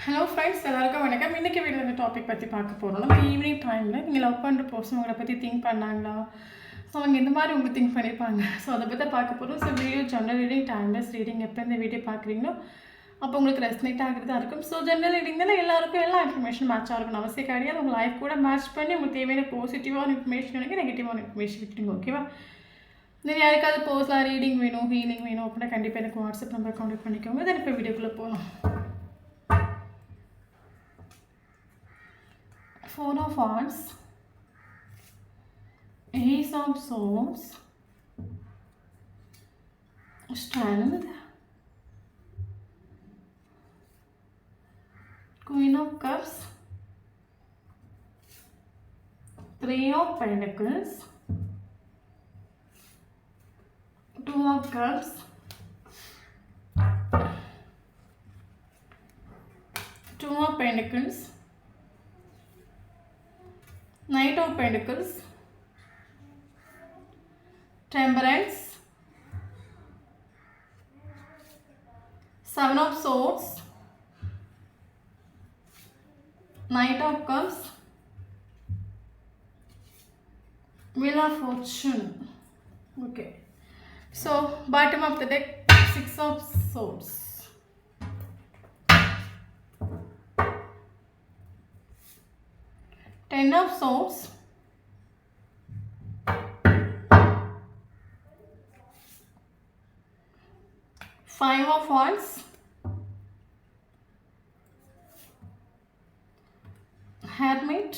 Hello friends, எல்லாருக்கும் வணக்கம். இன்றைக்கி வீடியோ இந்த டாபிக் பற்றி பார்க்க போகிறோம். நம்ம ஈவினிங் டைமில் நீங்கள் லவ் பண்ணுற பர்சன் உங்களை பற்றி திங்க் பண்ணாங்களா? ஸோ அவங்க இந்த மாதிரி உங்களுக்கு திங்க் பண்ணியிருப்பாங்க. ஸோ அதை பற்றி பார்க்க போகிறோம். So video general reading, timeless reading எப்போ இந்த வீடியோ பார்க்குறீங்களோ அப்போ உங்களுக்கு ரெஸ்னேட் ஆகிறதா இருக்கும். ஸோ ஜென்ரல் ரீடிங் தானே எல்லாருக்கும் எல்லா இன்ஃபர்மேஷன் மேட்சாக இருக்கணும் அவசியம் கிடையாது. உங்கள் லைஃப் கூட மேட்ச் பண்ணி உங்களுக்கு தேவையான பாசிட்டிவான இன்ஃபர்மேஷன் எனக்கு நெகட்டிவான இன்ஃபர்மேஷன் விட்டுருங்க. ஓகேவா? நீங்கள் யாருக்காவது பர்சனலாக ரீடிங் வேணும், ஹீலிங் வேணும் அப்படின்னா கண்டிப்பாக எனக்கு வாட்ஸ்அப் நம்பர் கான்டாக்ட் பண்ணிக்கோங்க. தென் இப்போ வீடியோக்குள்ளே போகலாம். Four of Wands, Ace of Swords, Strength, Queen of Cups, Three of Pentacles, Two of Cups, Two of Pentacles, Knight of Pentacles, Temperance, Seven of Swords, Knight of Cups, Wheel of Fortune. Okay, so bottom of the deck, Six of Swords, Ten of Swords, Five of Wands, Hermit,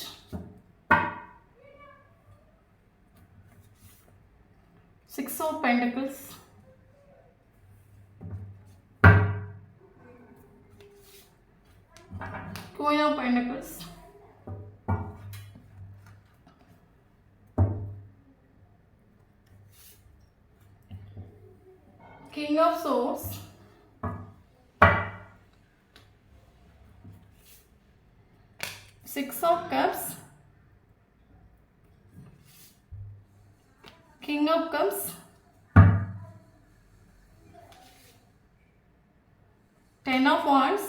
Six of Pentacles, Queen of Pentacles, King of Swords, Six of Cups, King of Cups, Ten of Wands,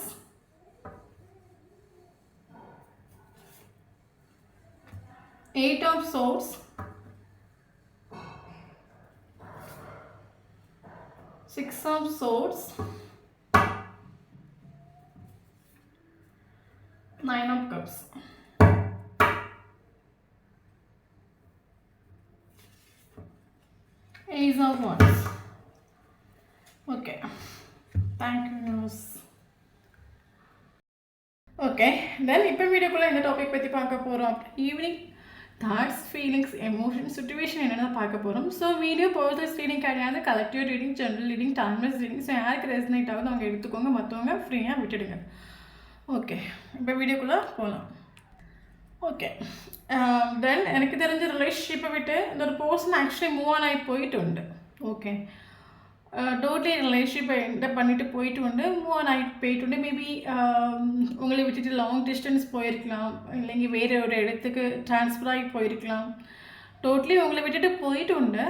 Eight of Swords, Six of Swords, Nine of Cups. Ace of Wands. Okay. Thank you, viewers. Okay. Then இப்போ வீடியோக்குள்ளே இந்த topic பற்றி பார்க்க போகிறோம். Evening thoughts, feelings, emotion, situation என்னென்ன பார்க்க போகிறோம். So video personal reading கிடையாது, collective reading, general reading, timeless reading. So யாருக்கு ரெசனேட் ஆகுது அவங்க எடுத்துக்கோங்க, மற்றவங்க ஃப்ரீயாக விட்டுடுங்க. ஓகே, இப்போ வீடியோக்குள்ளே போகலாம். ஓகே, தென் எனக்கு தெரிஞ்ச ரிலேஷன்ஷிப்பை விட்டு இந்த ஒரு பர்சன் ஆக்சுவலி மூவ் ஆன் ஆகி போயிட்டு உண்டு. ஓகே, டோட்டலி ரிலேஷன்ஷிப்பை என்டர் பண்ணிவிட்டு போயிட்டு உண்டு, மூவ் ஆன் ஆகிட்டு போயிட்டு உண்டு. மேபி உங்களை விட்டுட்டு லாங் டிஸ்டன்ஸ் போயிருக்கலாம், இல்லைங்க வேறு ஒரு இடத்துக்கு ட்ரான்ஸ்ஃபர் ஆகி போயிருக்கலாம். டோட்டலி உங்களை விட்டுட்டு போயிட்டு உண்டு.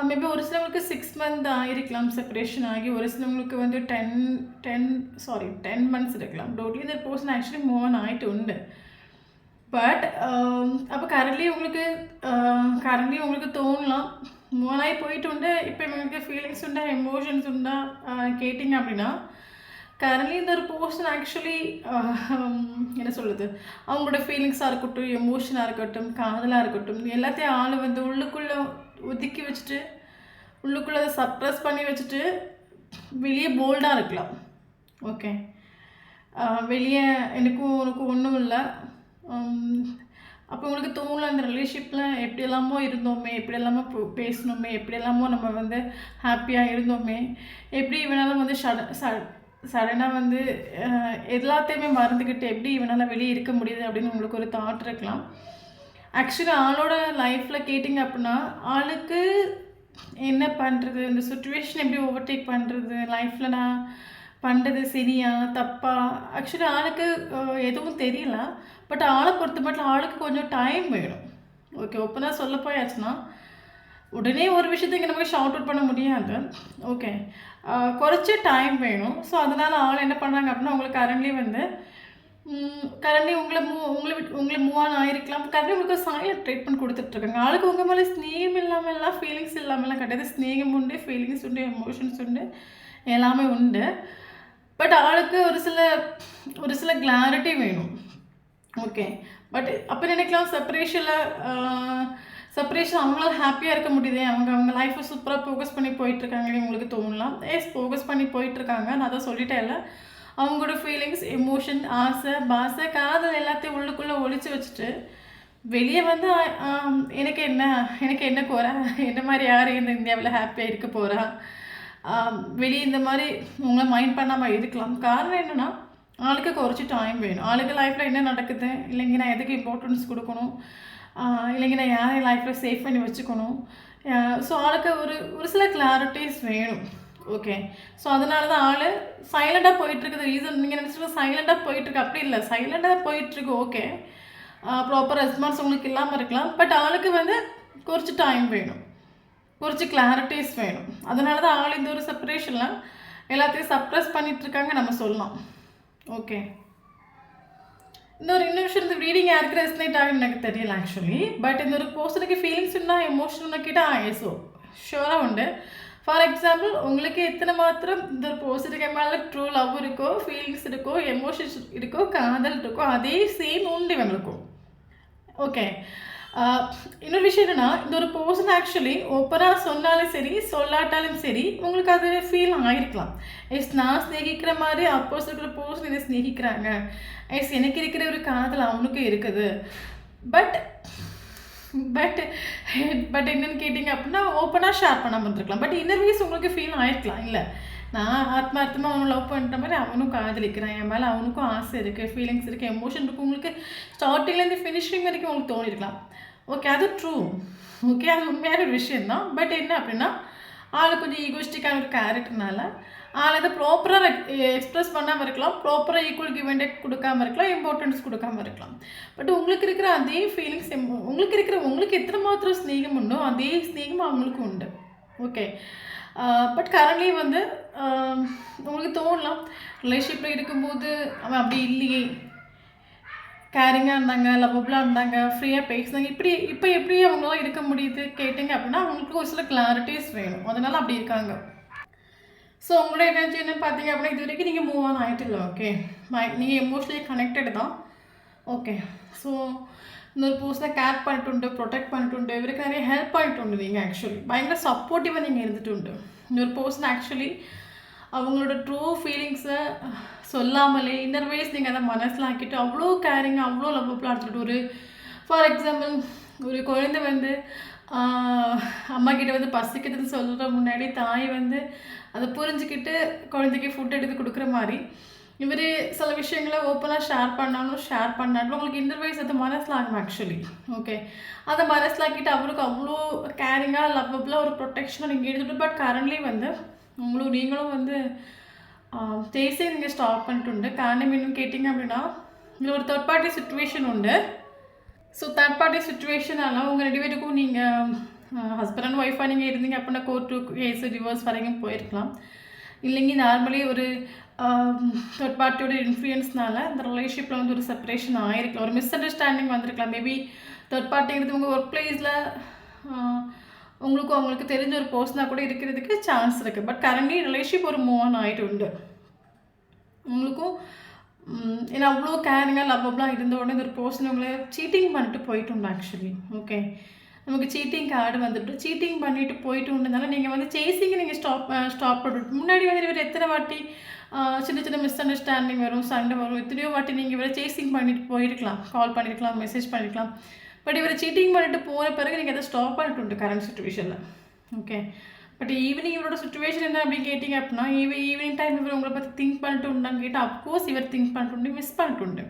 மேபி ஒரு சிலவங்களுக்கு 6 மந்த் ஆகிருக்கலாம் செப்பரேஷன் ஆகி, ஒரு சிலவங்களுக்கு வந்து 10 months இருக்கலாம். டோட்டலி இந்த பர்சன் ஆக்சுவலி மூவ் ஆன் ஆகிட்டு உண்டு. பட் அப்போ கரண்ட்லி உங்களுக்கு தோணலாம் மூவ் ஆகி போயிட்டு உண்டு, இப்போ உங்களுக்கு ஃபீலிங்ஸ் உண்டா, எமோஷன்ஸ் உண்டா கேட்டிங்க அப்படின்னா, கரண்ட்லி இந்த ஒரு பர்சன் ஆக்சுவலி என்ன சொல்லுது, அவங்களோட ஃபீலிங்ஸாக இருக்கட்டும், எமோஷனாக இருக்கட்டும், காதலாக இருக்கட்டும், எல்லாத்தையும் ஆள் வந்து உள்ளுக்குள்ளே ஒதுக்கி வச்சுட்டு, உள்ளுக்குள்ளே அதை சப்ரஸ் பண்ணி வச்சுட்டு வெளியே போல்டாக இருக்கலாம். ஓகே, வெளியே எனக்கும் ஒன்றும் இல்லை. அப்போ உங்களுக்கு தோணல, அந்த ரிலேஷன்ஷிப்பில் எப்படி எல்லாமோ இருந்தோமே, எப்படி எல்லாமோ பேசணுமே, எப்படி எல்லாமோ நம்ம வந்து ஹாப்பியாக இருந்தோமே, எப்படி இவனால் வந்து சடனாக வந்து எல்லாத்தையுமே மறந்துக்கிட்டு எப்படி இவனால் வெளியே இருக்க முடியுது அப்படின்னு உங்களுக்கு ஒரு தாட் இருக்கலாம். ஆக்சுவலி ஆளோட லைஃப்பில் கேட்டிங்க அப்படின்னா, ஆளுக்கு என்ன பண்ணுறது, இந்த சுச்சுவேஷன் எப்படி ஓவர்டேக் பண்ணுறது, லைஃப்பில் நான் பண்ணுறது சரியா தப்பா, ஆக்சுவலி ஆளுக்கு எதுவும் தெரியல. பட் ஆளை பொறுத்த மட்டும் ஆளுக்கு கொஞ்சம் டைம் வேணும். ஓகே, ஓப்பனாக சொல்ல போயாச்சுன்னா உடனே ஒரு விஷயத்த இங்கே நமக்கு ஷார்ட் அவுட் பண்ண முடியாது. ஓகே. குறைச்ச டைம் வேணும். ஸோ அதனால் ஆள் என்ன பண்ணுறாங்க அப்படின்னா, உங்களுக்கு கரண்ட்லி வந்து கரண்ட்லி உங்களை மூவ் ஆன் ஆகிருக்கலாம். கரண்ட்லி உங்களுக்கு சைலண்ட் ட்ரீட்மெண்ட் கொடுத்துட்ருக்காங்க. ஆளுக்கு உங்கள் மேலே ஸ்நேகம் இல்லாமல்லாம் ஃபீலிங்ஸ் இல்லாமல்லாம் கிடையாது. ஸ்நேகம் உண்டு, ஃபீலிங்ஸ் உண்டு, எமோஷன்ஸ் உண்டு, எல்லாமே உண்டு. பட் ஆளுக்கு ஒரு சில கிளாரிட்டி வேணும். ஓகே. பட் அப்போ நினைக்கலாம் செப்பரேஷன் அவங்களால ஹாப்பியாக இருக்க முடியுதே, அவங்க லைஃப்பை சூப்பராக ஃபோக்கஸ் பண்ணி போயிட்டுருக்காங்கன்னு உங்களுக்கு தோணலாம். ஃபோக்கஸ் பண்ணி போயிட்டுருக்காங்க, நான் அதை சொல்லிட்டே இல்லை. அவங்களோட ஃபீலிங்ஸ், எமோஷன், ஆசை, பாசை, காதல் எல்லாத்தையும் உள்ளுக்குள்ளே ஒழிச்சு வச்சுட்டு வெளியே வந்து எனக்கு என்ன குறை, என்ன மாதிரி யார் இந்த இந்தியாவில் ஹாப்பியாக இருக்க போகிறா, வெளியே இந்த மாதிரி உங்களை மைண்ட் பண்ணாமல் இருக்கலாம். காரணம் என்னென்னா, ஆளுக்கு குறைச்சி டைம் வேணும். ஆளுக்கு லைஃப்பில் என்ன நடக்குது, இல்லைங்க நான் எதுக்கு இம்பார்ட்டன்ஸ் கொடுக்கணும், இல்லைங்க நான் யாரையும் லைஃப்பில் சேஃப் பண்ணி வச்சுக்கணும். ஸோ ஆளுக்கு ஒரு சில கிளாரிட்டிஸ் வேணும். ஓகே. ஸோ அதனால தான் ஆள் சைலண்டாக போயிட்டுருக்குது. ரீசன் நீங்கள் நினச்சிட்டு சைலண்டாக போயிட்டுருக்கு, அப்படி இல்லை. சைலண்டாக போயிட்டுருக்கு, ஓகே. ப்ராப்பர் ரெஸ்பான்ஸ் உங்களுக்கு இல்லாமல் இருக்கலாம். பட் ஆளுக்கு வந்து குறிச்சு டைம் வேணும், குறிச்சு கிளாரிட்டிஸ் வேணும். அதனால தான் ஆள் இந்த ஒரு செப்பரேஷனில் எல்லாத்தையும் சப்ரெஸ் பண்ணிகிட்ருக்காங்க நம்ம சொல்லலாம். ஓகே. இன்னும் விஷயம், இந்த ரீடிங் யாருக்கு ரெசனேட் ஆகுன்னு எனக்கு தெரியல ஆக்சுவலி. பட் இந்த ஒரு பர்சனுக்கு ஃபீலிங்ஸ் இருந்தால், எமோஷன் கேட்டால் ஸோ ஷுவராக உண்டு. ஃபார் எக்ஸாம்பிள், உங்களுக்கு எத்தனை மாத்திரம் இந்த ஒரு பர்சனுக்கு மேலே ட்ரூ லவ் இருக்கோ, ஃபீலிங்ஸ் இருக்கோ, எமோஷன்ஸ் இருக்கோ, காதல் இருக்கோ, அதே சேம் உண்டு இவங்களுக்கும். ஓகே. இன்னொரு விஷயம் என்னென்னா, இந்த ஒரு பர்சன் ஆக்சுவலி ஓப்பனாக சொன்னாலும் சரி, சொல்லாட்டாலும் சரி, உங்களுக்கு அது ஃபீல் ஆகிருக்கலாம். நான் ஸ்நேகிக்கிற மாதிரி அப்போஸ் இருக்கிற பர்சன் இதை ஸ்நேகிக்கிறாங்க, எனக்கு இருக்கிற ஒரு காதல் அவனுக்கு இருக்குது. பட் பட் பட் என்னென்னு கேட்டிங்க அப்படின்னா, ஓப்பனாக ஷேர் பண்ணாமல் இருந்திருக்கலாம். பட் இன்னர்வீஸ் உங்களுக்கு ஃபீல் ஆகிருக்கலாம். இல்லை, நான் ஆத்மார்த்தமாக அவனை லவ் பண்ணுற மாதிரி அவனும் காதலிக்கிறான், என் மேலே அவனுக்கும் ஆசை இருக்குது, ஃபீலிங்ஸ் இருக்குது, எமோஷன் இருக்குது. உங்களுக்கு ஸ்டார்டிங்லேருந்து ஃபினிஷிங் வரைக்கும் உங்களுக்கு தோணிருக்கலாம். ஓகே, அது ட்ரூ. ஓகே, அது உண்மையான ஒரு விஷயந்தான். பட் என்ன அப்படின்னா, ஆள் கொஞ்சம் ஈகோஸ்டிக்கான ஒரு கேரக்டர்னால ஆள் அதை ப்ராப்பராக எக்ஸ்ப்ரெஸ் பண்ணாமல் இருக்கலாம், ப்ராப்பராக ஈக்குவல் கிவ் கொடுக்காமல் இருக்கலாம், இம்பார்ட்டன்ஸ் கொடுக்காமல் இருக்கலாம். பட் உங்களுக்கு இருக்கிற அதே ஃபீலிங்ஸ், உங்களுக்கு எத்தனை மாத்திரம் ஸ்நேகம் உண்டோ அதே ஸ்நேகம் அவங்களுக்கு உண்டு. ஓகே. பட் கரண்ட்லி வந்து உங்களுக்கு தோணலாம், ரிலேஷன்ஷிப்பில் இருக்கும்போது அவன் அப்படி இல்லையே, கேரிங்காக இருந்தாங்க, லவ்வபுளாக இருந்தாங்க, ஃப்ரீயாக பேசினாங்க, இப்போ எப்படி அவங்களாம் இருக்க முடியுது கேட்டிங்க அப்படின்னா, அவங்களுக்கு ஒரு சில கிளாரிட்டிஸ் வேணும். அதனால் அப்படி இருக்காங்க. ஸோ உங்களோட எனர்ஜி என்னன்னு பார்த்தீங்க அப்படின்னா, இது வரைக்கும் நீங்கள் மூவ் ஆன் ஆகிட்டு இல்லை. ஓகே, நீங்கள் எமோஷ்னலி கனெக்டட் தான். ஓகே. ஸோ இன்னொரு பர்சனை கேர் பண்ணிட்டு ப்ரொடெக்ட் பண்ணிட்டு இவருக்கு நிறைய ஹெல்ப் பண்ணிட்டு நீங்கள் ஆக்சுவலி பயங்கர சப்போர்ட்டிவாக நீங்கள் இருந்துட்டு இன்னொரு பர்சன் ஆக்சுவலி அவங்களோட ட்ரூ ஃபீலிங்ஸை சொல்லாமலே இன்னர்வைஸ் நீங்கள் அதை மனசில் ஆக்கிட்டு அவ்வளோ கேரிங்காக அவ்வளோ லவ்வபுளாக எடுத்துகிட்டு ஃபார் எக்ஸாம்பிள், ஒரு குழந்தை வந்து அம்மா கிட்ட வந்து பசிக்குதுன்னு சொல்கிற முன்னாடி தாய் வந்து அதை புரிஞ்சுக்கிட்டு குழந்தைக்கு ஃபுட் எடுத்து கொடுக்குற மாதிரி இவர் சில விஷயங்களை ஓப்பனாக ஷேர் பண்ணாலும் உங்களுக்கு இன்டர்வைஸ் அது மனசில் ஆகும் ஆக்சுவலி. ஓகே, அதை மனசில் ஆக்கிட்டு அவருக்கு அவ்வளோ கேரிங்காக லவ்வபுளாக ஒரு ப்ரொடெக்ஷனாக நீங்கள் எடுத்துகிட்டு. பட் கரண்ட்லி வந்து நீங்களும் வந்து தேசே நீங்கள் ஸ்டாப் பண்ணிட்டு காரணம் என்னன்னு கேட்டிங்க அப்படின்னா, இதில் ஒரு தேர்ட் பார்ட்டி சுச்சுவேஷன் உண்டு. ஸோ தேர்ட் பார்ட்டி சுச்சுவேஷனால உங்கள் 2 பேருக்கும் நீங்கள் ஹஸ்பண்ட் அண்ட் ஒய்ஃபாக நீங்கள் இருந்தீங்க அப்படின்னா கோர்ட்டு கேஸ் டிவோர்ஸ் வரைக்கும் போயிருக்கலாம். இல்லைங்க நார்மலி ஒரு தேர்ட் பார்ட்டியோட இன்ஃப்ளூயன்ஸ்னால இந்த ரிலேஷன்ஷிப்பில் வந்து ஒரு செப்பரேஷன் ஆகிருக்கலாம், ஒரு மிஸ் அண்டர்ஸ்டாண்டிங் வந்திருக்கலாம். மேபி தேர்ட் பார்ட்டிங்கிறது உங்கள் ஒர்க் பிளேஸில் அவங்களுக்கு தெரிஞ்ச ஒரு பர்சனாக கூட இருக்கிறதுக்கு சான்ஸ் இருக்குது. பட் கரண்ட்லி ரிலேஷன்ஷிப் ஒரு மூவ் ஆன் ஆகிட்டு உண்டு உங்களுக்கும். ஏன்னா அவ்வளோ கேரிங்காக லவ்வபுளாக இருந்த உடனே ஒரு பர்சன் உங்களை சீட்டிங் பண்ணிட்டு போயிட்டு உண்டு ஆக்சுவலி. ஓகே, நமக்கு சீட்டிங் கார்டு வந்துட்டு சீட்டிங் பண்ணிட்டு போயிட்டு உண்டனால நீங்கள் வந்து சேசிங்க நீங்கள் ஸ்டாப் பண்ணிட்டு முன்னாடி வந்து இவர் எத்தனை வாட்டி சின்ன மிஸ் அண்டர்ஸ்டாண்டிங் வரும், சண்டை வரும், எத்தனையோ வாட்டி நீங்கள் இவரை சேசிங் பண்ணிட்டு போயிருக்கலாம், கால் பண்ணியிருக்கலாம், மெசேஜ் பண்ணியிருக்கலாம். பட் இவரை சீட்டிங் பண்ணிட்டு போன பிறகு நீங்கள் அதை ஸ்டாப் பண்ணிட்டு உண்டு கரண்ட் சுச்சுவேஷனில். ஓகே, பட் ஈவினிங் இவரோட சுச்சுவேஷன் என்ன அப்படின்னு கேட்டிங்க அப்படின்னா, ஈவினிங் டைம் இவர் உங்களை பற்றி திங்க் பண்ணிட்டு உண்டான்னு கேட்டால் அப்கோர்ஸ் இவர் திங்க் பண்ணிட்டு மிஸ் பண்ணிட்டு உண்டு.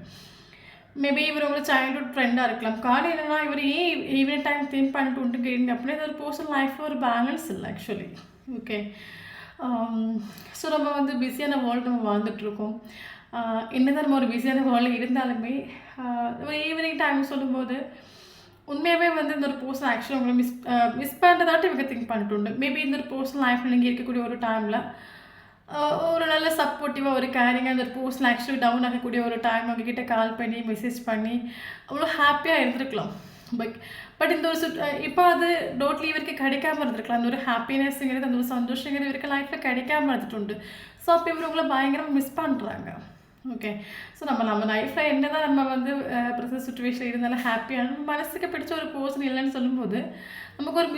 மேபி இவர் உங்களை சைல்ட்ஹுட் ஃப்ரெண்டாக இருக்கலாம். காரணம் என்னென்னா, இவர் ஏன் ஈவினிங் டைம் திங்க் பண்ணிட்டு உண்டு கேட்டிங்க அப்படின்னா, இது ஒரு பர்சனல் லைஃப்பில் ஒரு பேலன்ஸ் இல்லை ஆக்சுவலி. ஓகே, ஸோ நம்ம வந்து பிஸியான வேர்ல்டு நம்ம வாழ்ந்துட்டுருக்கோம். என்ன தான் நம்ம ஒரு பிஸியான வேர்ல்டு இருந்தாலுமே ஒரு ஈவினிங் டைம் சொல்லும்போது உண்மையாகவே வந்து இந்த ஒரு பர்சன் ஆக்சுவலாக உங்களை மிஸ் பண்ணுறதாட்டு இவங்க திங்க் பண்ணிட்டு மேபி இந்த ஒரு பர்சன் லைஃப்பில் நீங்கள் இருக்கக்கூடிய ஒரு டைமில் ஒரு நல்ல சப்போர்ட்டிவாக ஒரு கேரிங்காக அந்த ஒரு பர்சன் ஆக்சுவலி டவுன் ஆகக்கூடிய ஒரு டைம் அவங்கக்கிட்ட கால் பண்ணி மெசேஜ் பண்ணி அவ்வளோ ஹாப்பியாக இருந்திருக்கலாம். பட் இந்த ஒரு இப்போ அது டோட்லி இவருக்கு கிடைக்காம இருந்திருக்கலாம். அந்த ஒரு ஹாப்பினஸ்ங்கிறது அந்த ஒரு சந்தோஷங்கிறது இவருக்கு லைஃப்பில் கிடைக்காம இருந்துட்டு. ஸோ அப்போ இவர் உங்களை பயங்கரமாக மிஸ் பண்ணுறாங்க. ஓகே. ஸோ நம்ம லைஃப்பில் என்ன தான் நம்ம வந்து ப்ரெசன்ட் சுச்சுவேஷன் இருந்தாலும் ஹாப்பியான மனசுக்கு பிடிச்ச ஒரு பர்சன் இல்லைன்னு சொல்லும்போது நமக்கு ஒரு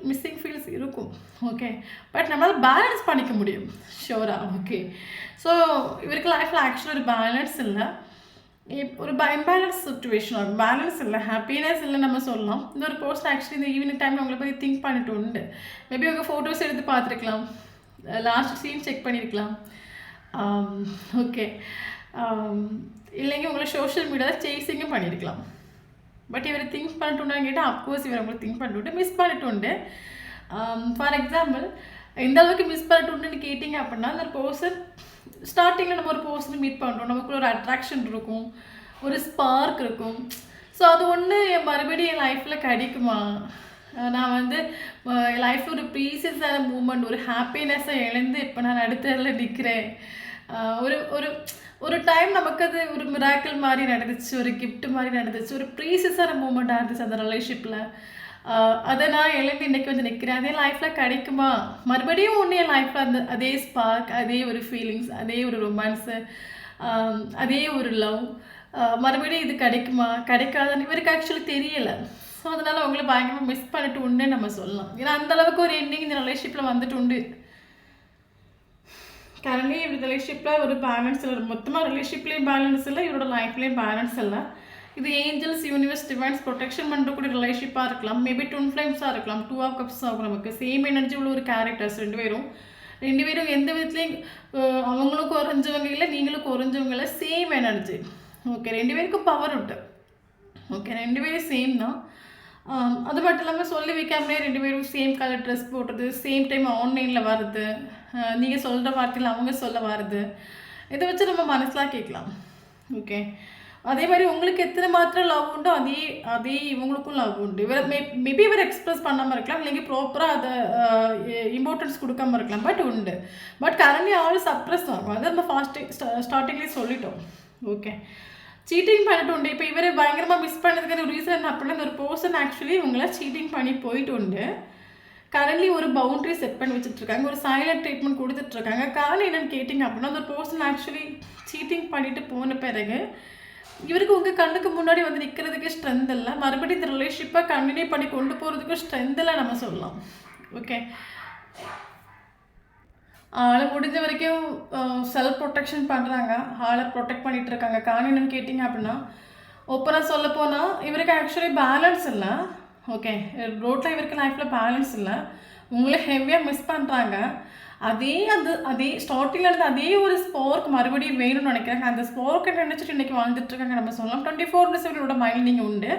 மிஸ்ஸிங் ஃபீல்ஸ் இருக்கும். ஓகே. பட் நம்மளால் பேலன்ஸ் பண்ணிக்க முடியும் ஷோராக. ஓகே. ஸோ இவருக்கு லைஃப்பில் ஆக்சுவலாக ஒரு பேலன்ஸ் இல்லை, ஒரு இம்பேலன்ஸ் சுச்சுவேஷன் ஆகும். பேலன்ஸ் இல்லை, ஹாப்பினஸ் இல்லை நம்ம சொல்லலாம். இந்த ஒரு போஸ்ட் ஆக்சுவலி இந்த ஈவினிங் டைமில் உங்களை பற்றி திங்க் பண்ணிட்டு உண்டு. மேபி உங்கள் ஃபோட்டோஸ் எடுத்து பார்த்துருக்கலாம், லாஸ்ட் சீன் செக் பண்ணியிருக்கலாம். ஓகே. இல்லைங்க உங்களை சோஷியல் மீடியாவில் சேசிங்கும் பண்ணியிருக்கலாம். பட் இவர் திங்க் பண்ணிட்டுண்டான்னு கேட்டால் அப்கோர்ஸ் இவர் உங்களை திங்க் பண்ணிட்டு மிஸ் பண்ணிட்டு உண்டு. ஃபார் எக்ஸாம்பிள் எந்த அளவுக்கு மிஸ் பண்ணிட்டு உண்டுன்னு கேட்டிங்க அப்படின்னா, அந்த பர்சன் ஸ்டார்டிங்கில் நம்ம ஒரு பர்சனை மீட் பண்ணுறோம், நமக்குள்ள ஒரு அட்ராக்ஷன் இருக்கும், ஒரு ஸ்பார்க் இருக்கும். ஸோ அது ஒன்று மறுபடியும் என் லைஃப்பில் கிடைக்குமா? நான் வந்து என் லைஃப்பில் ஒரு ப்ரீசியஸான மூமெண்ட், ஒரு ஹாப்பினஸ்ஸை இழந்து இப்போ நான் அடுத்ததில் நிற்கிறேன். ஒரு ஒரு ஒரு டைம் நமக்கு அது ஒரு மிராக்கிள் மாதிரி நடந்துச்சு, ஒரு கிஃப்ட் மாதிரி நடந்துச்சு, ஒரு ப்ரீசியஸான மூமெண்ட்டாக இருந்துச்சு அந்த ரிலேஷன்ஷிப்பில். அதை நான் எழுந்து இன்றைக்கி வந்து நிற்கிறேன். அதே லைஃப்பில் கிடைக்குமா? மறுபடியும் ஒன்று என் லைஃப்பில் அதே ஸ்பார்க், அதே ஒரு ஃபீலிங்ஸ், அதே ஒரு ரொமான்ஸு, அதே ஒரு லவ் மறுபடியும் இது கிடைக்குமா கிடைக்காதுன்னு இவருக்கு ஆக்சுவலி தெரியலை. ஸோ அதனால் அவங்கள பயங்கரமாக மிஸ் பண்ணிட்டு உண்டுன்னு நம்ம சொல்லலாம். ஏன்னா அந்தளவுக்கு ஒரு எண்டிங் இந்த ரிலேஷன்ஷிப்பில் வந்துட்டு உண்டு. கரண்ட்லி இவர் ரிலேஷன்ஷிப்பில் ஒரு பேலன்ஸ் இல்லை, மொத்தமாக ரிலேஷன்ஷிப்லேயும் பேலன்ஸ் இல்லை, இவரோட லைஃப்லேயும் பேலன்ஸ் இல்லை. இது ஏஞ்சல்ஸ், யூனிவர்ஸ், டிவைன்ஸ் ப்ரொடெக்ஷன் பண்ணுறக்கூடிய ரிலேஷன்ஷிப்பாக இருக்கலாம், மேபி ட்வின் ஃப்ளேம்ஸாக இருக்கலாம், 2 ஆஃப் கப்ஸ் ஆகும். நமக்கு சேம் எனர்ஜி உள்ள ஒரு கேரக்டர்ஸ் ரெண்டு பேரும் எந்த விதத்துலேயும் அவங்களும் குறைஞ்சவங்க இல்லை, நீங்களும் குறைஞ்சவங்க இல்லை, சேம் எனர்ஜி. ஓகே. ரெண்டு பேருக்கும் பவர் உண்டு. ஓகே. ரெண்டு பேரும் சேம் தான். அது மட்டும் இல்லாமல் சொல்லி வைக்காமலே ரெண்டு பேரும் சேம் கலர் ட்ரெஸ் போடுறது, சேம் டைம் ஆன்லைனில் வருது, நீங்கள் சொல்கிற வார்த்தையில் அவங்க சொல்ல வருது, இதை வச்சு நம்ம மனசில் கேட்கலாம். ஓகே. அதே மாதிரி உங்களுக்கு எத்தனை மாத்திரம் லவ் உண்டோ அதே இவங்களுக்கும் லவ் உண்டு. இவர் மேபி இவர் எக்ஸ்ப்ரெஸ் பண்ணாமல் இருக்கலாம், இல்லைங்க ப்ராப்பராக அதை இம்பார்ட்டன்ஸ் கொடுக்காமல் இருக்கலாம், பட் உண்டு. பட் கரண்ட்லி ஆள் சப்ரெஸ் ஆகும். அதை நம்ம ஸ்டார்டிங்லேயே சொல்லிட்டோம். ஓகே. சீட்டிங் பண்ணிட்டு உண்டு. இப்போ இவர் பயங்கரமாக மிஸ் பண்ணதுக்கான ஒரு ரீசன் என்ன அப்படின்னா, ஒரு பர்சன் ஆக்சுவலி இவங்கள சீட்டிங் பண்ணி போயிட்டு உண்டு. கரண்ட்லி ஒரு பவுண்ட்ரி செட் பண்ணி வச்சுட்ருக்காங்க, ஒரு சைலண்ட் ட்ரீட்மெண்ட் கொடுத்துட்ருக்காங்க. காரணம் என்னென்னு கேட்டிங்க அப்படின்னா, அந்த பர்சன் ஆக்சுவலி சீட்டிங் பண்ணிவிட்டு போன பிறகு இவருக்கு உங்கள் கண்ணுக்கு முன்னாடி வந்து நிற்கிறதுக்கு ஸ்ட்ரென்த் இல்லை, மறுபடியும் இந்த ரிலேஷன்ஷிப்பை கண்டினியூ பண்ணி கொண்டு போகிறதுக்கும் ஸ்ட்ரென்த் இல்லை நம்ம சொல்லலாம். ஓகே. ஆளை முடிஞ்ச வரைக்கும் செல்ஃப் ப்ரொடெக்ஷன் பண்ணுறாங்க, ஆளை ப்ரொடெக்ட் பண்ணிகிட்டு இருக்காங்க. காரணம் என்னென்னு கேட்டிங்க அப்படின்னா, ஓப்பனாக சொல்ல போனால் இவருக்கு ஆக்சுவலி பேலன்ஸ் இல்லை. ஓகே. ரோட்டில் இவருக்கு லைஃப்பில் பேலன்ஸ் இல்லை, உங்களை ஹெவியாக மிஸ் பண்ணுறாங்க. அதே ஸ்டார்டிங்கில் இருந்து அதே ஒரு ஸ்பார்க் மறுபடியும் வேணும்னு நினைக்கிறாங்க. அந்த ஸ்பார்க்கை நினச்சிட்டு இன்றைக்கி வாழ்ந்துட்டுருக்காங்க நம்ம சொல்லலாம். 24/7 மைண்ட் நீங்கள் உண்டு.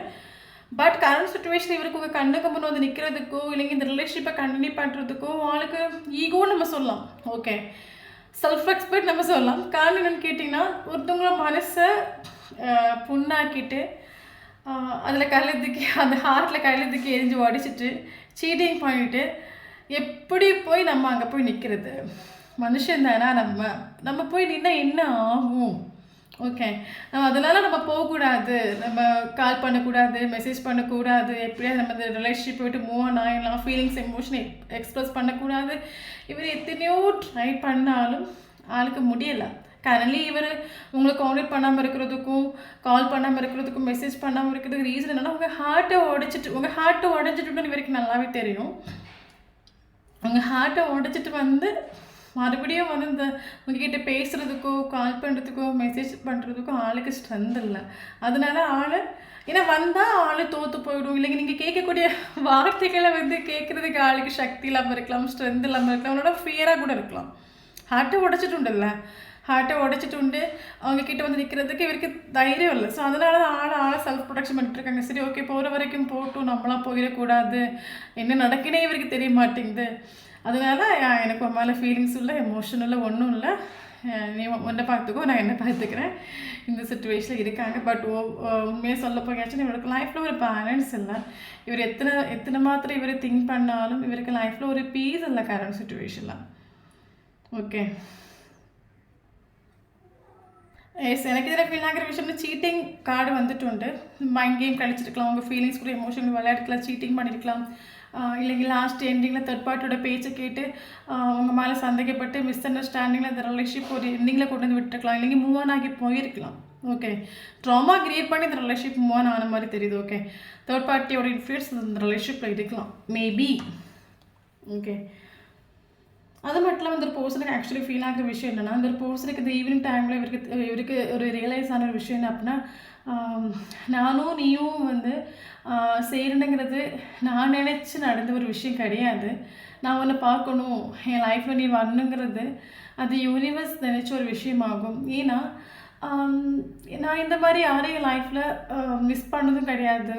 பட் கரண்ட் சுச்சுவேஷன் இவருக்கு உங்கள் கண்ணுக்கு முன்னே வந்து நிற்கிறதுக்கோ இல்லைங்க இந்த ரிலேஷன்ஷிப்பை கண்டினியூ பண்ணுறதுக்கோ ஆளுக்கு ஈகோ நம்ம சொல்லலாம். ஓகே. செல்ஃப் ரெஸ்பெக்ட் நம்ம சொல்லலாம். காரணம் என்னென்னு கேட்டிங்கன்னா, ஒருத்தவங்கள மனசை புண்ணாக்கிட்டு அதில் கையெழுத்துக்கு அந்த ஹார்ட்டில் கையெழுத்துக்கு எரிஞ்சு உடச்சிட்டு சீட்டிங் பண்ணிவிட்டு எப்படி போய் நம்ம அங்கே போய் நிற்கிறது? மனுஷன் தானே நம்ம போய் நின்னா என்ன ஆகும்? ஓகே. அதனால் நம்ம போகக்கூடாது, நம்ம கால் பண்ணக்கூடாது, மெசேஜ் பண்ணக்கூடாது, எப்படியாவது நம்ம இந்த ரிலேஷன்ஷிப் விட்டு மூவ் ஆன் ஆகிடலாம், ஃபீலிங்ஸ் எமோஷனை எக்ஸ்ப்ரெஸ் பண்ணக்கூடாது. இவர் எத்தனையோ ட்ரை பண்ணாலும் ஆளுக்கு முடியலை. கரண்ட்லி இவர் உங்களை கான்டாக்ட் பண்ணாமல் இருக்கிறதுக்கும் கால் பண்ணாமல் இருக்கிறதுக்கும் மெசேஜ் பண்ணாமல் இருக்கிறதுக்கு ரீசன் என்னென்னா, உங்கள் ஹார்ட்டை உடைச்சிட்டுன்னு இவருக்கு நல்லாவே தெரியும். உங்கள் ஹார்ட்டை உடைச்சிட்டு வந்து மறுபடியும் வந்து இந்த உங்ககிட்ட பேசுகிறதுக்கோ கால் பண்ணுறதுக்கோ மெசேஜ் பண்ணுறதுக்கோ ஆளுக்கு ஸ்ட்ரென்த் இல்லை. அதனால ஏன்னா வந்தால் ஆள் தோற்று போயிடும், இல்லைங்க நீங்கள் கேட்கக்கூடிய வார்த்தைகளை வந்து கேட்குறதுக்கு ஆளுக்கு சக்தி இல்லாமல் இருக்கலாம், ஸ்ட்ரென்த் இல்லாமல் இருக்கலாம், அவனோட ஃபியராக கூட இருக்கலாம். ஹார்ட்டை உடைச்சிட்டு உண்டுல்ல, ஹார்ட்டை உடைச்சிட்டு உண்டு அவங்கக்கிட்ட வந்து நிற்கிறதுக்கு இவருக்கு தைரியம் இல்லை. ஸோ அதனால தான் ஆளை செல்ஃப் ப்ரொடெக்ஷன் பண்ணிட்டுருக்காங்க. சரி ஓகே, போகிற வரைக்கும் போட்டும், நம்மளாம் போயிடக்கூடாது, என்ன நடக்குனே இவருக்கு தெரிய மாட்டேங்குது. அதனால எனக்கு ஒரு மேலே ஃபீலிங்ஸ் இல்லை, எமோஷன் இல்லை, ஒன்றும் இல்லை, நீ உன்னை பார்த்துக்கோ, நான் என்ன பார்த்துக்கிறேன், இந்த சுச்சுவேஷனில் இருக்காங்க. பட் உண்மையாக சொல்ல போயாச்சும் இவருக்கு லைஃப்பில் ஒரு பேலன்ஸ் இல்லை. இவர் எத்தனை மாத்திரம் இவர் திங்க் பண்ணாலும் இவருக்கு லைஃப்பில் ஒரு பீஸ் இல்லை கரண்ட் சுச்சுவேஷனில். ஓகே, எஸ், எனக்கு இதில் ஃபீல் ஆகிற விஷயம் சீட்டிங் கார்டு வந்துட்டு மைண்ட் கேம் கழிச்சிருக்கலாம், உங்கள் ஃபீலிங்ஸ் கூட எமோஷன் விளையாடுக்கலாம், சீட்டிங் பண்ணியிருக்கலாம். இல்லைங்க லாஸ்ட் எண்டிங்கில் தேர்ட் பார்ட்டியோட பேச்சை கேட்டு உங்கள் மேலே சந்தேகப்பட்டு மிஸ் அண்டர்ஸ்டாண்டிங்கில் அந்த ரிலேஷன்ஷிப் ஒரு எண்டிங்கில் கொண்டு வந்து விட்டுருக்கலாம், இல்லைங்க மூவ் ஆன் ஆகி போயிருக்கலாம். ஓகே, ட்ராமா கிரியேட் பண்ணி இந்த ரிலேஷன்ஷிப் மூவ் ஆன் ஆன மாதிரி தெரியுது. ஓகே, தேர்ட் பார்ட்டியோட இன்ஃப்ளூயன்ஸ் இந்த ரிலேஷன்ஷிப்பில் இருக்கலாம் மேபி. ஓகே, அது மட்டும் இல்லாமல் இந்த ஒரு பர்சனுக்கு ஆக்சுவலி ஃபீல் ஆகிற விஷயம் என்னென்னா, இந்த ஒரு பர்சனுக்கு இந்த ஈவினிங் டைமில் இவருக்கு ஒரு ரியலைஸ் ஆன ஒரு விஷயம் என்ன அப்படின்னா, நானும் நீயும் வந்து சேரணுங்கிறது நான் நினச்சி நடந்த ஒரு விஷயம் கிடையாது. நான் உன்னை பார்க்கணும், என் லைஃப்பில் நீ வரணுங்கிறது அது யூனிவர்ஸ் நினச்ச ஒரு விஷயமாகும். ஏன்னா நான் இந்த மாதிரி யாரையும் லைஃப்பில் மிஸ் பண்ணதும் கிடையாது.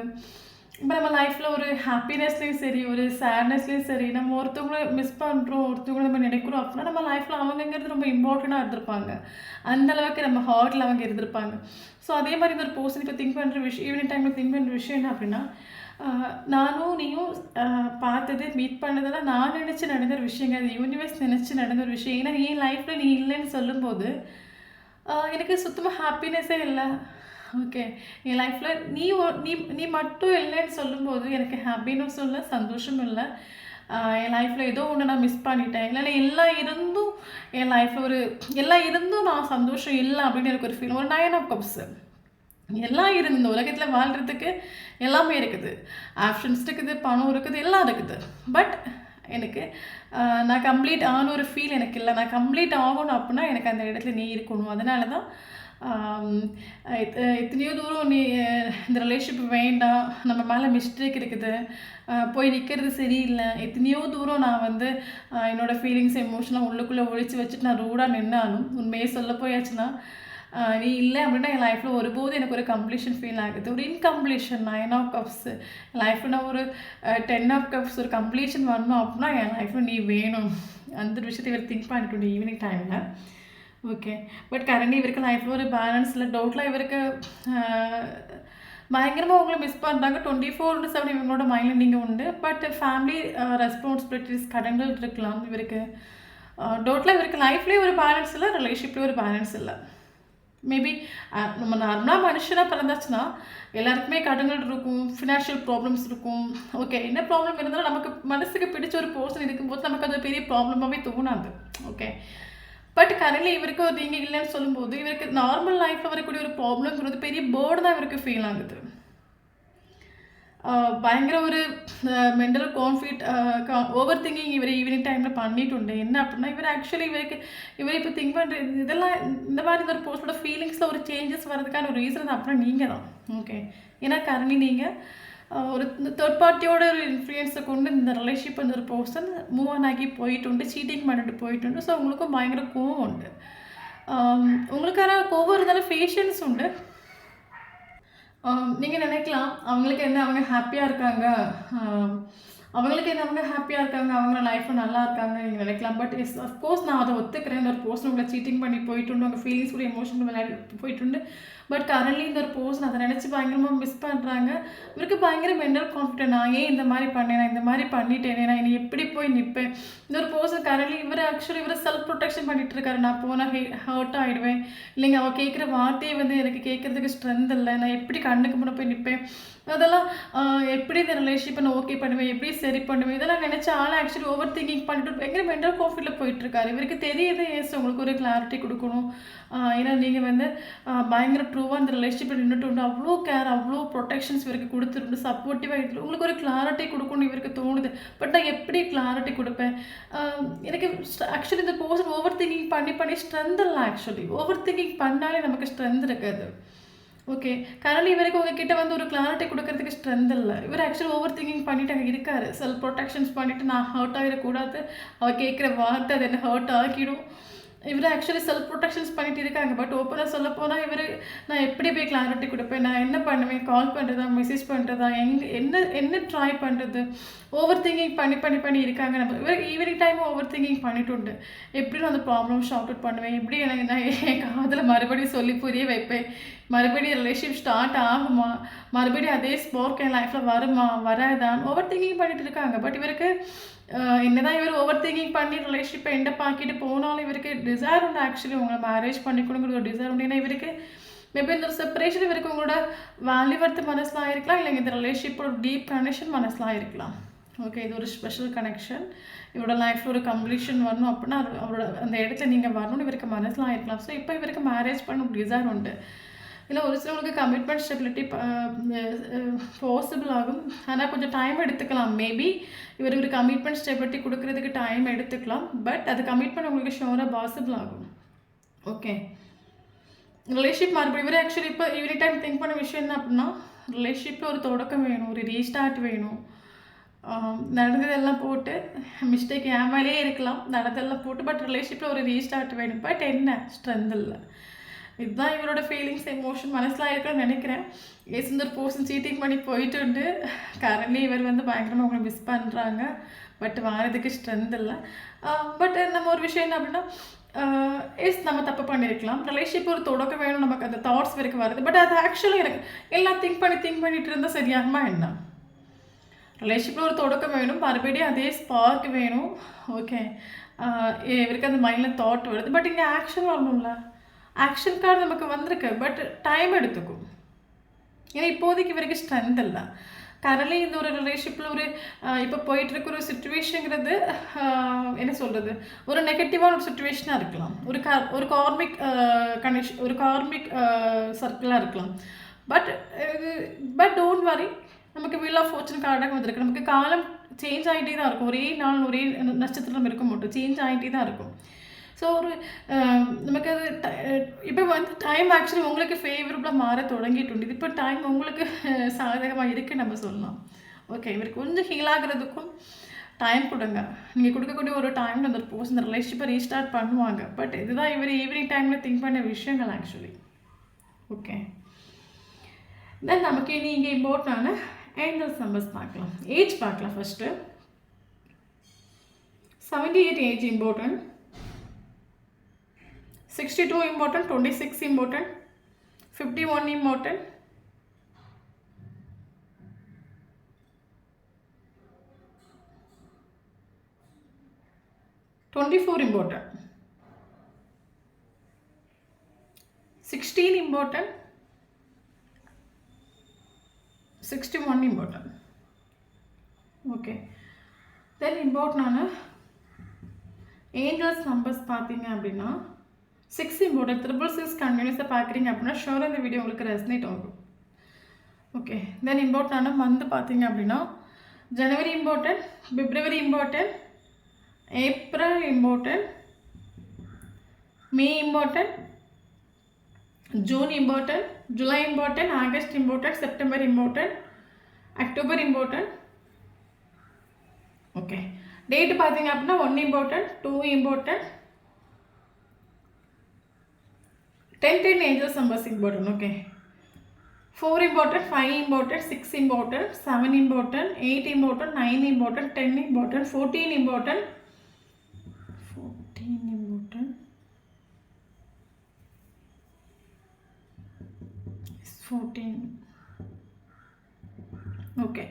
இப்போ நம்ம லைஃப்பில் ஒரு ஹாப்பினஸ்லேயும் சரி, ஒரு சேட்னஸ்லேயும் சரி, நம்ம ஒருத்தவங்கள மிஸ் பண்ணுறோம், ஒருத்தவங்களை நம்ம நினைக்கிறோம் அப்படின்னா நம்ம லைஃப்பில் அவங்கங்கிறது ரொம்ப இம்பார்ட்டண்ட்டாக இருந்திருப்பாங்க. அந்தளவுக்கு நம்ம ஹார்ட்டில் அவங்க இருந்திருப்பாங்க. ஸோ அதே மாதிரி இந்த ஒரு பர்சன் இப்போ திங்க் பண்ணுற விஷயம், ஈவினிங் டைமில் திங்க் பண்ணுற விஷயம் என்ன அப்படின்னா, நானும் நீயும் பார்த்தது மீட் பண்ணதெல்லாம் நான் நினச்சி நடந்த ஒரு விஷயங்க, அது யூனிவர்ஸ் நினச்சி நடந்த ஒரு விஷயம். ஏன்னா என் லைஃப்பில் நீ இல்லைன்னு சொல்லும்போது எனக்கு சுத்தமாக ஹாப்பினஸ்ஸே இல்லை. ஓகே, என் லைஃப்பில் நீ மட்டும் இல்லைன்னு சொல்லும்போது எனக்கு ஹாப்பினஸும் இல்லை, சந்தோஷமும் இல்லை. என் லைஃப்பில் ஏதோ ஒன்று நான் மிஸ் பண்ணிட்டேன், இல்லைன்னா எல்லாம் இருந்தும் என் லைஃப்பில் எல்லாம் இருந்தும் நான் சந்தோஷம் இல்லை அப்படின்னு எனக்கு ஒரு ஃபீல். ஒரு 9 ஆஃப் கப்ஸ் எல்லாம் இருக்குது இந்த உலகத்தில் வாழ்கிறதுக்கு, எல்லாமே இருக்குது, ஆப்ஷன்ஸ் இருக்குது, பணம் இருக்குது, எல்லாம் இருக்குது. பட் எனக்கு நான் கம்ப்ளீட் ஆன ஒரு ஃபீல் எனக்கு இல்லை. நான் கம்ப்ளீட் ஆகணும் அப்படின்னா எனக்கு அந்த இடத்துல நீ இருக்கணும். அதனால தான் எத்தனையோ தூரம் நீ இந்த ரிலேஷன்ஷிப் வேண்டாம், நம்ம மேலே மிஸ்டேக் இருக்குது, போய் நிற்கிறது சரியில்லை, எத்தனையோ தூரம் நான் வந்து என்னோடய ஃபீலிங்ஸ் எமோஷனாக உள்ளுக்குள்ளே ஒழிச்சு வச்சுட்டு நான் ரூடாக நின்னாலும் உண்மையே சொல்ல போயாச்சுன்னா நீ இல்லை அப்படின்னா என் லைஃப்பில் ஒருபோது எனக்கு ஒரு கம்ப்ளீஷன் ஃபீல் ஆகுது. ஒரு இன்கம்ப்ளீஷன் 9 ஆஃப் கப்ஸ் லைஃப்பில் நான் ஒரு 10 ஆஃப் கப்ஸ் ஒரு கம்ப்ளீஷன் வரணும் அப்படின்னா என் லைஃப்பில் நீ வேணும். அந்த விஷயத்தை இவர் திங்க் பண்ணிட்டு ஈவினிங் டைமில். ஓகே, பட் கரண்ட்லி இவருக்கு லைஃப்பில் ஒரு பேலன்ஸில் டவுட்டில் இவருக்கு பயங்கரமாக அவங்கள மிஸ் பண்ணுறாங்க. 24/7 இவங்களோட மைண்டில் நீங்கள் உண்டு. பட் ஃபேமிலி ரெஸ்பான்சிபிலிட்டிஸ் கடன்கள் இருக்கலாம் இவருக்கு. டவுட்டில் இவருக்கு லைஃப்லேயே ஒரு பேலன்ஸ் இல்லை, ரிலேஷன்ஷிப்லேயும் ஒரு பேலன்ஸ் இல்லை. மேபி நம்ம நார்மலாக மனுஷனாக பிறந்தாச்சுன்னா எல்லாருக்குமே கடன்கள் இருக்கும், ஃபினான்ஷியல் ப்ராப்ளம்ஸ் இருக்கும். ஓகே, என்ன ப்ராப்ளம் இருந்தாலும் நமக்கு மனசுக்கு பிடிச்ச ஒரு பர்சன் இருக்கும்போது நமக்கு அது பெரிய ப்ராப்ளமாகவே தோணாது. ஓகே, பட் கரண்ட்லி இவருக்கு ஒரு நீங்கள் இல்லைன்னு சொல்லும்போது இவருக்கு நார்மல் லைஃப்பில் வரக்கூடிய ஒரு ப்ராப்ளம்ங்கிறது பெரிய பேர்டு தான் இவருக்கு ஃபீல் ஆகுது. பயங்கர ஒரு மென்டல் கான்ஃப்ளிக்ட், ஓவர் திங்கிங் இவர் ஈவினிங் டைமில் பண்ணிட்டு என்ன அப்படின்னா இவர் ஆக்சுவலி இவர் இப்போ திங்க் பண்ணுற இதெல்லாம் இந்த மாதிரி ஒரு பர்சனோட ஃபீலிங்ஸில் ஒரு சேஞ்சஸ் வரதுக்கான ஒரு ரீசன் அப்புறம் நீங்கள் தான். ஓகே, ஏன்னா கரண்ட்லி நீங்கள் ஒரு தேர்ட் பார்ட்டியோட ஒரு இன்ஃப்ளூயன்ஸை கொண்டு இந்த ரிலேஷன்ஷிப் அந்த ஒரு பர்சன் மூவ் ஆன் ஆகி போயிட்டு சீட்டிங் பண்ணிட்டு போயிட்டு. ஸோ உங்களுக்கும் பயங்கர கோவம் உண்டு. உங்களுக்கான கோவம் இருந்தாலும் பேஷன்ஸ் உண்டு. நீங்கள் நினைக்கலாம் அவங்களுக்கு என்ன அவங்க ஹாப்பியாக இருக்காங்க, அவங்க லைஃப்பில் நல்லா இருக்காங்க நீங்கள் நினைக்கலாம். பட் எஸ் அஃப்கோர்ஸ் நான் அதை ஒத்துக்கிறேன். ஒரு பர்சன் உங்களை சீட்டிங் பண்ணி போயிட்டு அவங்க ஃபீலிங்ஸ் கூட எமோஷனல் விளையாடி போயிட்டு. பட் கரண்ட்லி இந்த ஒரு பர்சன் அதை நினச்சி பயங்கரமாக மிஸ் பண்ணுறாங்க. இவருக்கு பயங்கர மென்டல் கான்ஃபிடென்ட், நான் ஏன் இந்த மாதிரி பண்ணேன், நான் இந்த மாதிரி பண்ணிட்டேனே, நான் இனி எப்படி போய் நிற்பேன். இந்த ஒரு பர்சன் கரண்ட்லி இவர் செல்ஃப் ப்ரொடெக்ஷன் பண்ணிகிட்டு இருக்காரு. நான் போனால் ஹர்ட் ஆகிடுவேன், இல்லைங்க அவள் கேட்குற வார்த்தையை வந்து எனக்கு கேட்குறதுக்கு ஸ்ட்ரென்த் இல்லை, நான் எப்படி கண்ணுக்கு முன்னே போய் நிற்பேன், அதெல்லாம் எப்படி இந்த ரிலேஷன்ஷிப்பை நான் ஓகே பண்ணுவேன், எப்படி சரி பண்ணுவேன், இதெல்லாம் நினச்ச ஆள் ஆக்சுவலி ஓவர் திங்கிங் பண்ணிட்டு பயங்கர மென்டல் கான்ஃபிடென்ட்டில் போயிட்டுருக்காரு. இவருக்கு தெரியுது எஸ் உங்களுக்கு ஒரு கிளாரிட்டி கொடுக்கணும், ஏன்னா நீங்கள் வந்து பயங்கர ட்ரூவாக இந்த ரிலேஷன்ஷிப்பில் நின்றுட்டு அவ்வளோ கேர், அவ்வளோ ப்ரொடெக்ஷன்ஸ் இவருக்கு கொடுத்துருந்து சப்போர்ட்டிவாக இருக்குது. உங்களுக்கு ஒரு கிளாரிட்டி கொடுக்கணும் இவருக்கு தோணுது. பட் நான் எப்படி கிளாரிட்டி கொடுப்பேன், எனக்கு ஆக்சுவலி இந்த பர்சன் ஓவர் திங்கிங் பண்ணி ஸ்ட்ரென்த் இல்லை. ஆக்சுவலி ஓவர் திங்கிங் பண்ணாலே நமக்கு ஸ்ட்ரென்த் இருக்காது. ஓகே, கரண்ட்லி இவருக்கு உங்ககிட்ட வந்து ஒரு கிளாரிட்டி கொடுக்கறதுக்கு ஸ்ட்ரென்த் இல்லை. இவர் ஆக்சுவலி ஓவர் திங்கிங் பண்ணிட்டு அங்கே இருக்காரு. செல்ஃப் ப்ரொடெக்ஷன்ஸ் பண்ணிவிட்டு நான் ஹர்ட் ஆகிடக்கூடாது, அவள் கேட்குற வார்த்தை அது என்ன ஹர்ட் ஆகிடும், இவர் ஆக்சுவலி செல்ஃப் ப்ரொடெக்ஷன்ஸ் பண்ணிட்டு இருக்காங்க. பட் ஓப்பனாக சொல்ல போனால் நான் எப்படி போய் கிளாரிட்டி கொடுப்பேன், நான் என்ன பண்ணுவேன், கால் பண்ணுறதா, மெசேஜ் பண்ணுறதா, என்ன ட்ரை பண்ணுறது, ஓவர் திங்கிங் பண்ணி இருக்காங்க. நம்ம இவர் ஈவினிங் டைமும் ஓவர் திங்கிங் பண்ணிட்டு உண்டு. எப்படி நான் அந்த ப்ராப்ளம் ஷார்ட் அவுட் பண்ணுவேன், எப்படி நான் என் காதில் மறுபடியும் சொல்லி புரிய வைப்பேன், மறுபடியும் ரிலேஷன்ஷிப் ஸ்டார்ட் ஆகுமா, மறுபடியும் அதே ஸ்போர்க் என் லைஃப்பில் வருமா வராதான் ஓவர் திங்கிங் பண்ணிட்டு இருக்காங்க. பட் இவருக்கு என்னதான் இவர் ஓவர் திங்கிங் பண்ணி ரிலேஷன்ஷிப்பை எண்டப் ஆக்கிட்டு போனாலும் இவருக்கு டிசைர் உண்டு. ஆக்சுவலி உங்களை மேரேஜ் பண்ணிக்கணுங்கிற ஒரு டிசைர் உண்டு. ஏன்னா இவருக்கு மேபி இந்த ஒரு செப்பரேஷன் இவருக்கு உங்களோட வேல்யூ வர்த்து மனசில் ஆகிருக்கலாம், இல்லைங்க இந்த ரிலேஷன்ஷிப்போட டீப் கனெக்ஷன் மனசில் ஆகிருக்கலாம். ஓகே, இது ஒரு ஸ்பெஷல் கனெக்ஷன், இவரோட லைஃப்பில் ஒரு கம்ப்ளீஷன் வரணும் அப்படின்னா அவரோட அந்த இடத்துல நீங்கள் வரணும்னு இவருக்கு மனசில் ஆகிருக்கலாம். ஸோ இப்போ இவருக்கு மேரேஜ் பண்ண டிசைர் உண்டு. இல்லை ஒரு சிலவங்களுக்கு கமிட்மெண்ட் ஸ்டெபிலிட்டி பாசிபிள் ஆகும், ஆனால் கொஞ்சம் டைம் எடுத்துக்கலாம். மேபி இவர் கமிட்மெண்ட் ஸ்டெபிலிட்டி கொடுக்கறதுக்கு டைம் எடுத்துக்கலாம். பட் அது கமிட்மெண்ட் உங்களுக்கு ஷோராக பாசிபிள் ஆகும். ஓகே, ரிலேஷன்ஷிப் மறுபடியும் இவர் ஆக்சுவலி இப்போ எவ்ரி டைம் திங்க் பண்ண விஷயம் என்ன அப்படின்னா, ரிலேஷன்ஷிப்பில் ஒரு தொடக்கம் வேணும், ஒரு ரீஸ்டார்ட் வேணும். நடந்ததெல்லாம் போட்டு மிஸ்டேக் என் மேலேயே இருக்கலாம், நடந்ததெல்லாம் போட்டு பட் ரிலேஷன்ஷிப்பில் ஒரு ரீஸ்டார்ட் வேணும். பட் என்ன ஸ்ட்ரென்த் இல்லை. இதுதான் இவரோட ஃபீலிங்ஸ், எமோஷன் மனசில் இருக்கணும்னு நினைக்கிறேன். இந்த ஒரு பர்சன் சீட்டிங் பண்ணி போயிட்டு உண்டு. கரண்ட்லி இவர் பயங்கரமாக அவங்களை மிஸ் பண்ணுறாங்க. பட் வாரதுக்கு ஸ்ட்ரென்த் இல்லை. பட் நம்ம ஒரு விஷயம் என்ன அப்படின்னா, நம்ம தப்பு பண்ணியிருக்கலாம். ரிலேஷன்ஷிப் ஒரு தொடக்கம் வேணும், நமக்கு அந்த தாட்ஸ் வரைக்கும் வருது. பட் அது ஆக்சுவலி எனக்கு எல்லாம் திங்க் பண்ணிட்டு இருந்தால் சரியாகுமா என்ன? ரிலேஷன்ஷிப்பில் ஒரு தொடக்கம் வேணும், மறுபடியும் அதே ஸ்பார்க் வேணும். ஓகே, இவருக்கு அந்த மைண்டில் தாட் வருது. பட் இங்கே ஆக்ஷன் வரணும்ல, ஆக்ஷன் கார்டு நமக்கு வந்திருக்கு. பட் டைம் எடுத்துக்கும். ஏன்னா இப்போதைக்கு இவருக்கு ஸ்ட்ரென்த் இல்லை. கரண்ட்லி இந்த ஒரு ரிலேஷன்ஷிப்பில் ஒரு இப்போ போயிட்டுருக்க ஒரு சுச்சுவேஷனுங்கிறது என்ன சொல்கிறது, ஒரு நெகட்டிவான ஒரு சுச்சுவேஷனாக இருக்கலாம், ஒரு கார்மிக் கனெக்ஷன், ஒரு கார்மிக் சர்க்கிளாக இருக்கலாம். பட் டோன்ட் வரி, நமக்கு வீல் ஆஃப் ஃபார்ச்சூன் கார்டாக வந்திருக்கு. நமக்கு காலம் சேஞ்ச் ஆகிட்டே தான் இருக்கும். ஒரே நாள் ஒரே நட்சத்திரம் இருக்க மாட்டோம், சேஞ்ச் ஆகிட்டே தான் இருக்கும். ஸோ ஒரு நமக்கு அது இப்போ டைம் ஆக்சுவலி உங்களுக்கு ஃபேவரபுளாக மாற தொடங்கிட்டு உண்டு. இப்போ டைம் உங்களுக்கு சாதகமாக இருக்குது நம்ம சொல்லலாம். ஓகே, இவருக்கு கொஞ்சம் ஹீல் ஆகிறதுக்கும் டைம் கொடுங்க. நீங்கள் கொடுக்கக்கூடிய ஒரு டைமில் அந்த ஒரு இந்த ரிலேஷன்ஷிப்பை ரீஸ்டார்ட் பண்ணுவாங்க. பட் இதுதான் இவர் ஈவினிங் டைமில் திங்க் பண்ண விஷயங்கள் ஆக்சுவலி. ஓகே, தென் நமக்கு இனி இங்கே இம்பார்ட்டண்டான ஏஞ்சல்ஸ் நம்பர்ஸ் பார்க்கலாம். ஏஜ் பார்க்கலாம். First 78 age important, 62 important, 26 important, 51 important, 24 important, 16 important, 61 important. Okay, then important angels numbers பார்த்தீங்க அப்படின்னா 6 important, 666 கண்டினியூஸாக பார்க்குறீங்க அப்படின்னா ஷோராக இந்த வீடியோ உங்களுக்கு ரெசனேட் ஆகும். ஓகே, தென் இம்பார்ட்டண்டான மந்த் பார்த்தீங்க அப்படின்னா ஜனவரி இம்பார்ட்டன்ட், பிப்ரவரி important, April important, May important, June important, ஜூலை important, August important, September important, October important. Okay, date பார்த்தீங்க அப்படின்னா 1 important, 2 important, 10 angels numbers important. Okay, 4 important, 5 important, 6 important, 7 important, 8 important, 9 important, 10 important, 14 important, 14. Okay,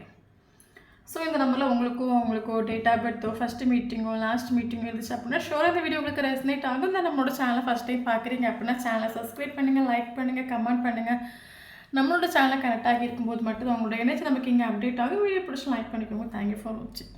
so இந்த நம்பரில் உங்களுக்கோ date of பர்த்தோ first மீட்டிங்கோ last மீட்டிங்கோ இருந்துச்சு அப்படின்னா ஷோராக இந்த video உங்களுக்கு ரெசனேட் ஆகும். தான் நம்மளோட சேனலை ஃபஸ்ட் டைம் பார்க்குறீங்க அப்படின்னா சேனலை சப்ஸ்கிரைப் பண்ணுங்கள், லைக் பண்ணுங்கள், கமெண்ட் பண்ணுங்கள். நம்மளோட சேனலை கனெக்ட் ஆகி இருக்கும்போது மட்டும் தான் உங்களோட எனர்ஜி நமக்கு இங்கே அப்டேட் ஆகும். வீடியோ பிடிச்சி லைக் பண்ணிக்கோங்க. தேங்க்யூ ஃபார் வாட்சிங்.